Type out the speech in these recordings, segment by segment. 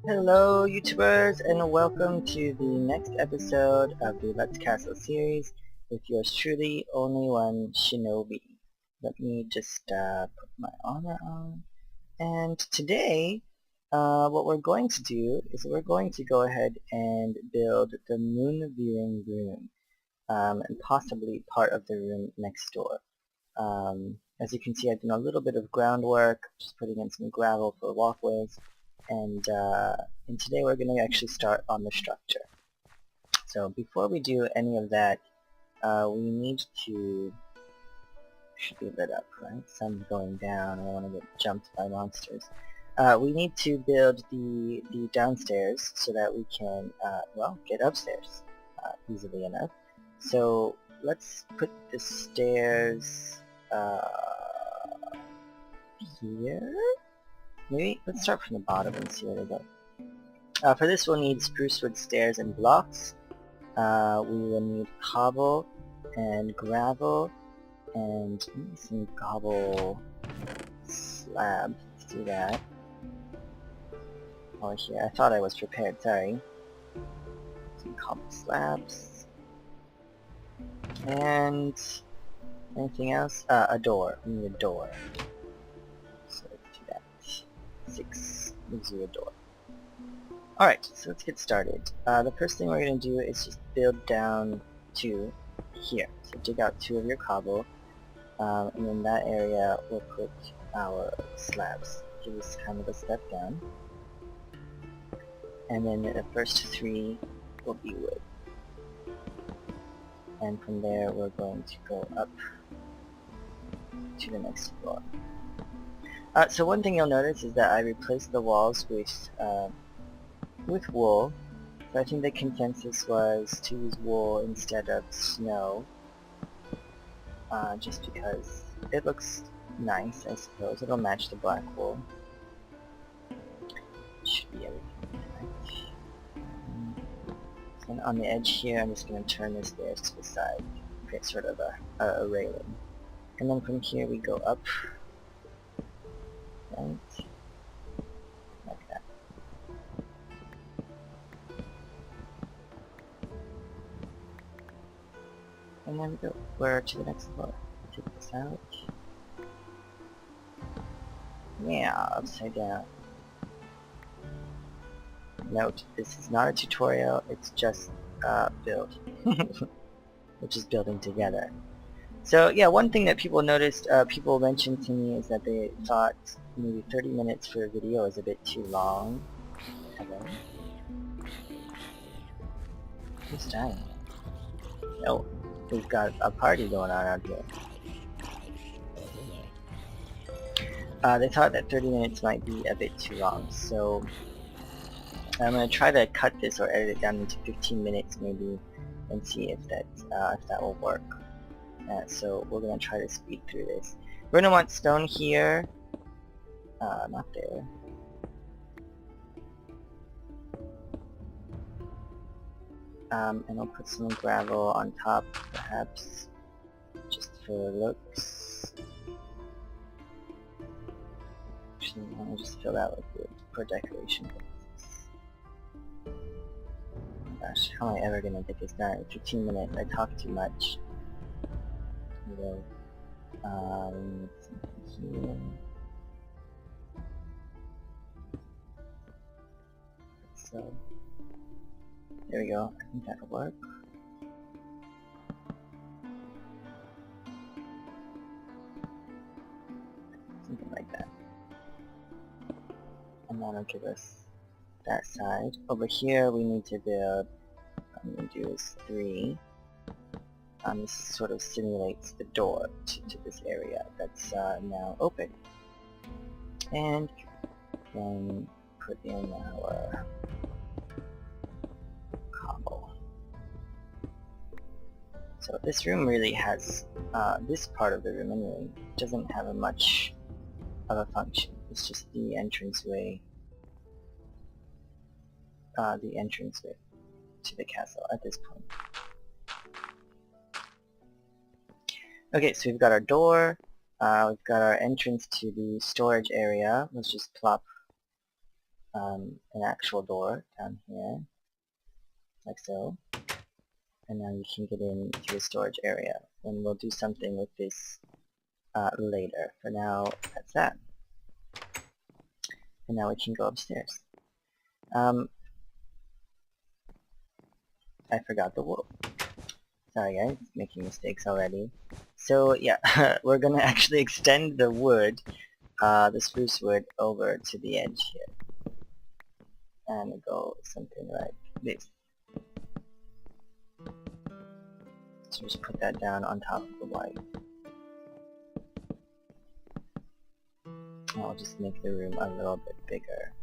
Hello YouTubers and welcome to the next episode of the Let's Castle series with yours truly, OnlyOneShinobi. Let me just put my armor on. And today, what we're going to do is we're going to go ahead and build the moon viewing room, and possibly part of the room next door. As you can see, I've done a little bit of groundwork, just putting in some gravel for walkways, and today we're going to actually start on the structure. So before we do any of that, we need to, should be lit up, right? Sun's going down, I don't want to get jumped by monsters. We need to build the downstairs so that we can, well, get upstairs easily enough. So let's put the stairs here. Maybe let's start from the bottom and see where they go. For this we'll need spruce wood stairs and blocks. We will need cobble and gravel and some cobble slabs. Let's do that. Oh, here, I thought I was prepared, sorry. Some cobble slabs. And anything else? A door. We need a door. So let's do that. 6 gives you a door. Alright, so let's get started. The first thing we're going to do is just build down to here. So dig out 2 of your cobble, and in that area we'll put our slabs. Give us kind of a step down. And then the first 3 will be wood. And from there we're going to go up to the next floor. So one thing you'll notice is that I replaced the walls with wool. So I think the consensus was to use wool instead of snow, just because it looks nice, I suppose. It'll match the black wool. Should be everything right. And on the edge here, I'm just going to turn the stairs to the side, create sort of a railing. And then from here we go up, right, like that. And there we go. We're to the next floor. Take this out. Yeah, upside down. Note, this is not a tutorial, it's just build. Which is building together. So yeah, one thing that people noticed, people mentioned to me is that they thought maybe 30 minutes for a video is a bit too long. Hello? Who's dying? Oh, we've got a party going on out here. They thought that 30 minutes might be a bit too long, so I'm going to try to cut this or edit it down into 15 minutes maybe and see if that will work. So we're going to try to speed through this. We're going to want stone here, not there. And I'll put some gravel on top, perhaps, just for looks. Actually, I'll just fill that with wood for decoration purposes. Oh my gosh, how am I ever gonna get this done in 15 minutes? I talk too much. Here. Here. So, there we go. I think that'll work. Something like that. And that'll give us that side. Over here we need to build, what I'm going to do is 3. This sort of simulates the door to this area that's now open. And then put in our cobble. So this room really has, this part of the room anyway, doesn't have much of a function. It's just the entranceway to the castle at this point. Okay, so we've got our door, we've got our entrance to the storage area. Let's just plop an actual door down here, like so. And now you can get into the storage area, and we'll do something with this later. For now, that's that. And now we can go upstairs. I forgot the wool. Sorry guys, making mistakes already. So yeah, we're gonna actually extend the wood, the spruce wood, over to the edge here. And go something like this. So just put that down on top of the white. I'll just make the room a little bit bigger.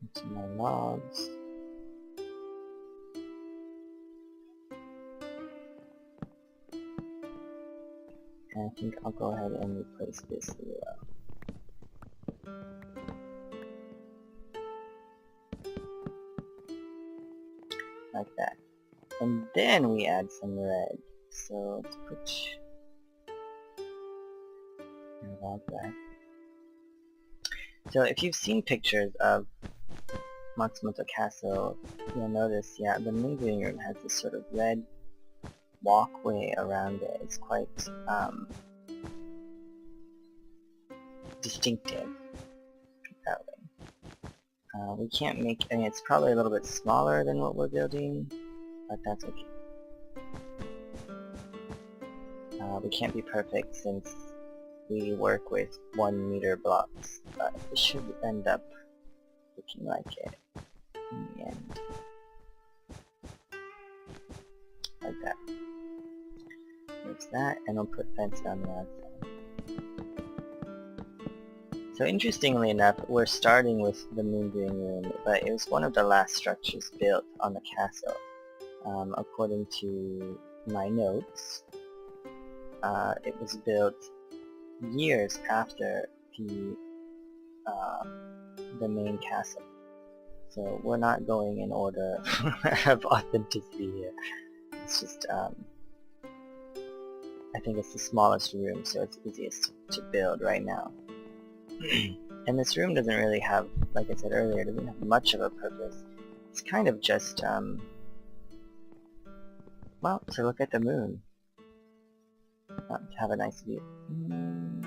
Into my logs. And I think I'll go ahead and replace this as well. Like that. And then we add some red. So let's put log that. So if you've seen pictures of Matsumoto Castle, you'll notice, yeah, the main living room has this sort of red walkway around it. It's quite distinctive that way. We can't make, I mean, it's probably a little bit smaller than what we're building, but that's okay. We can't be perfect since we work with 1 meter blocks, but it should end up looking like it in the end. Like that. There's that, and we'll put fence on the outside. So interestingly enough, we're starting with the moon viewing room, but it was one of the last structures built on the castle. According to my notes, it was built years after the main castle. So we're not going in order of authenticity here. It's just, I think it's the smallest room, so it's easiest to build right now. And this room doesn't really have, like I said earlier, doesn't have much of a purpose. It's kind of just, well, to look at the moon. To have a nice view. No,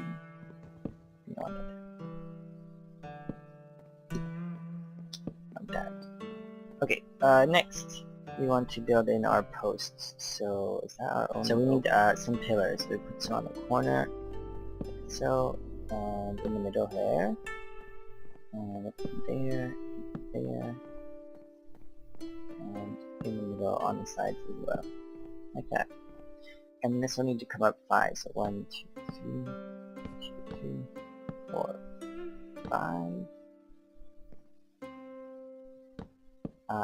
like that. Okay, next we want to build in our posts. So is that our own? So we need some pillars. We put some on the corner. So, and in the middle here. And up there, there. And in the middle on the sides as well. Like that. And this will need to come up 5. So 1, 2, 3, 2, 3, 4, 5.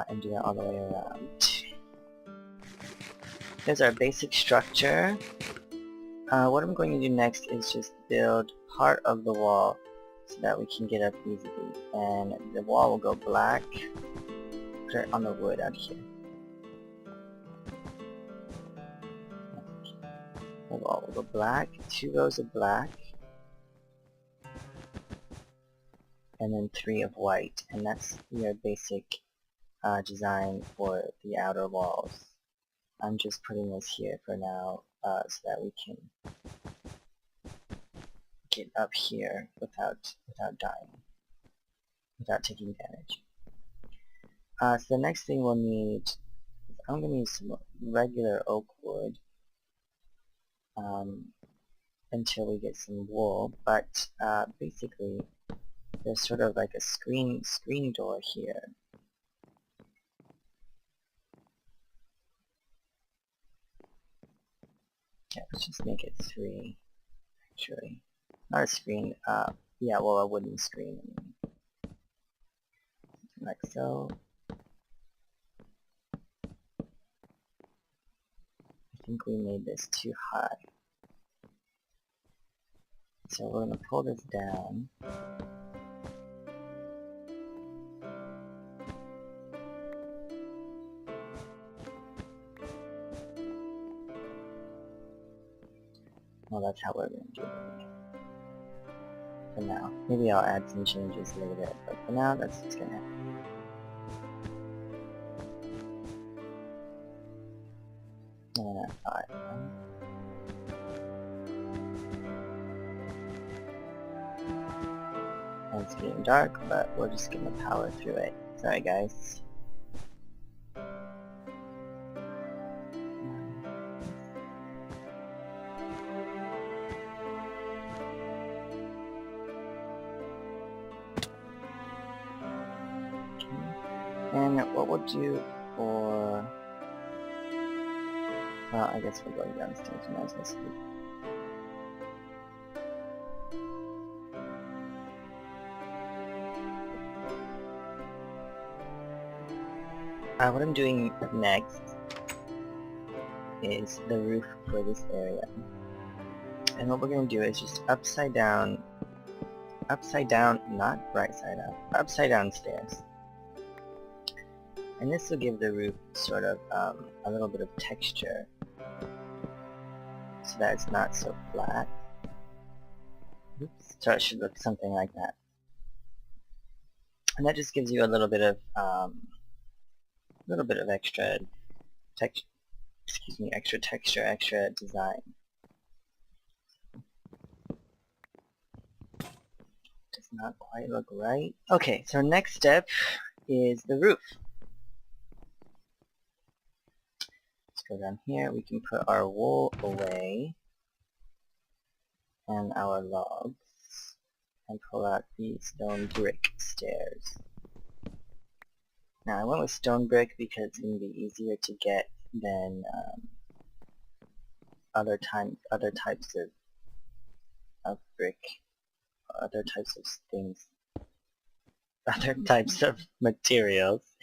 And do that all the way around. There's our basic structure. What I'm going to do next is just build part of the wall so that we can get up easily. And the wall will go black. Put it on the wood out here. The wall will go black, 2 rows of black, and then 3 of white, and that's your basic design for the outer walls. I'm just putting this here for now so that we can get up here without dying, without taking damage. So the next thing we'll need is I'm going to use some regular oak wood until we get some wool, but basically there's sort of like a screen door here. Yeah, let's just make it 3, actually. Not a screen, yeah, well, a wooden screen. Like so. I think we made this too high. So we're going to pull this down. Well, that's how we're going to do it for now. Maybe I'll add some changes later, but for now, that's what's going to happen. And alright. It's getting dark, but we're just gonna power through it. Sorry guys. And what we'll do for... well, I guess we're going downstairs and as I speak. What I'm doing next is the roof for this area. And what we're going to do is just upside down, not right side up, upside down stairs. And this will give the roof sort of a little bit of texture so that it's not so flat. Oops. So it should look something like that. And that just gives you a little bit of extra extra texture, extra design. Does not quite look right. Okay, so next step is the roof. Let's go down here. We can put our wool away and our logs and pull out the stone brick stairs. Now I went with stone brick because it's going to be easier to get than other types of brick, other types of things, other types of materials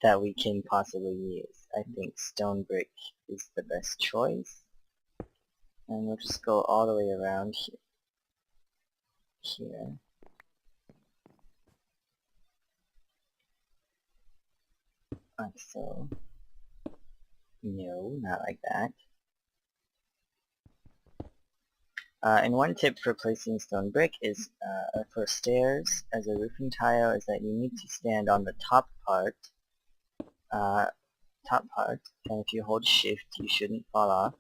that we can possibly use. I think stone brick is the best choice, and we'll just go all the way around here. Like so. No, not like that. And one tip for placing stone brick is for stairs as a roofing tile is that you need to stand on the top part, and if you hold shift you shouldn't fall off,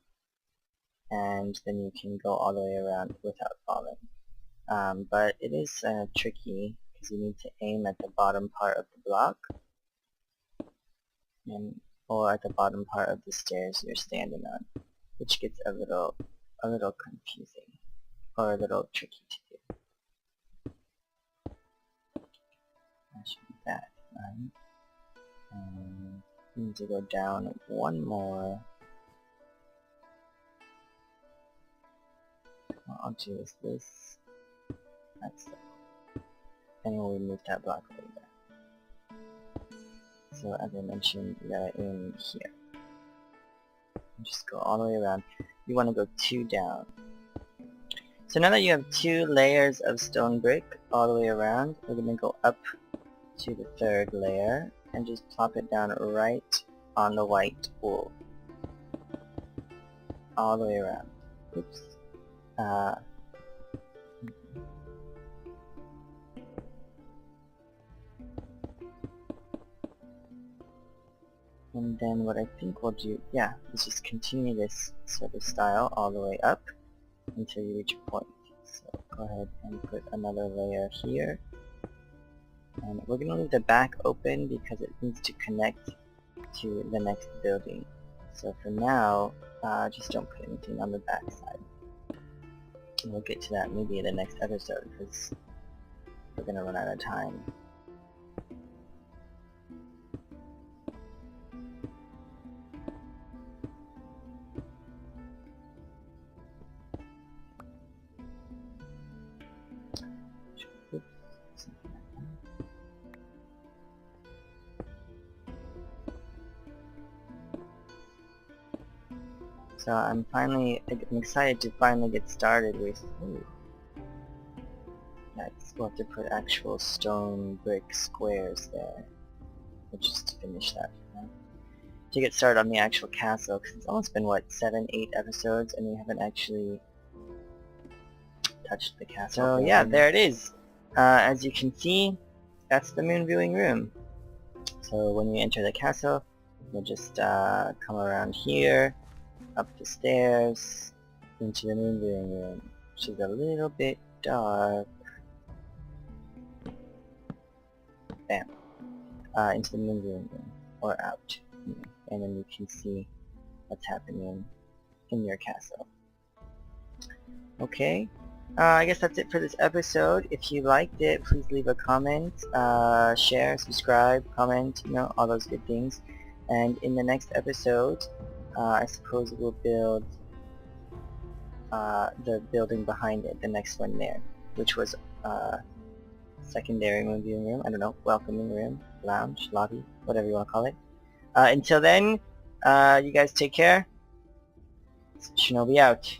and then you can go all the way around without falling. But it is tricky because you need to aim at the bottom part of the block, or at the bottom part of the stairs you're standing on, which gets a little confusing, or a little tricky to do. That should be that, right? And we need to go down one more. What I'll do is this. That's it. And we'll remove that block later. So as I mentioned, you gotta aim here. And just go all the way around. You want to go 2 down. So now that you have 2 layers of stone brick all the way around, we're gonna go up to the 3rd layer and just plop it down right on the white wool. All the way around. Oops. And then what I think we'll do, is just continue this sort of style all the way up until you reach a point. So go ahead and put another layer here. And we're going to leave the back open because it needs to connect to the next building. So for now, just don't put anything on the back side. And we'll get to that maybe in the next episode because we're going to run out of time. So I'm excited to finally get started with, we'll have to put actual stone brick squares there, just to finish that. To get started on the actual castle, because it's almost been, what, 7, 8 episodes, and we haven't actually touch the castle. So yeah, there it is. As you can see, that's the moon viewing room. So when you enter the castle, you'll just come around here, up the stairs, into the moon viewing room, which is a little bit dark. Bam. Into the moon viewing room, or out. And then you can see what's happening in your castle. Okay, I guess that's it for this episode. If you liked it, please leave a comment, share, subscribe, comment, you know, all those good things. And in the next episode, I suppose we'll build the building behind it, the next one there, which was secondary moon viewing room, I don't know, welcoming room, lounge, lobby, whatever you want to call it. Until then, you guys take care. Shinobi out.